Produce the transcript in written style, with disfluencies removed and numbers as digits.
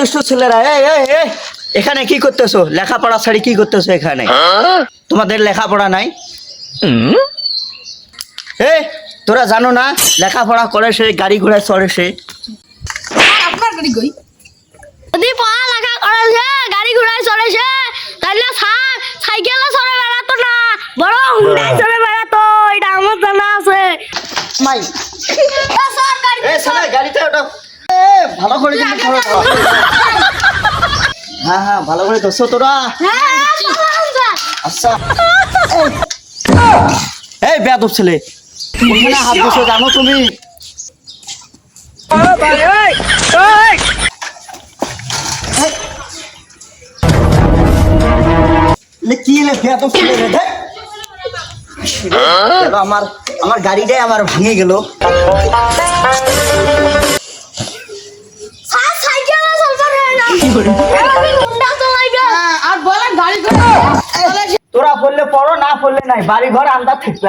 দুষ্টু ছেলেরা, এখানে কি করতেছো? লেখাপড়া ছাড়ি কি করতেছো এখানে? তোমাদের লেখাপড়া নাই? তোরা জানো না লেখাপড়া করে সে গাড়ি ঘোড়ায় চড়ে সে? আপনার গাড়ি কই? যদি পড়ালেখা করেছে গাড়ি ঘোড়ায় চড়েছে তাহলে সাইকেলে চড়ে বেড়াতো না, বড় হুন্ডায় চড়ে বেড়াতো। এটা আমার জানা আছে। মাই গাড়িতে ওটা ভালো করে কিন্তু হ্যাঁ ভালো করে ধরছো তোরা? আচ্ছা এই বেয়াদব ছেলে, কোনখানে হাত দিছো জানো তুমি? কি বেয়াদব ছেলে রে? আমার গাড়িটাই আমার ভেঙে গেল। তোরা পড়লে পড়ো, না পড়লে নাই, বাড়ি ঘর আন্দাজ থাকবে।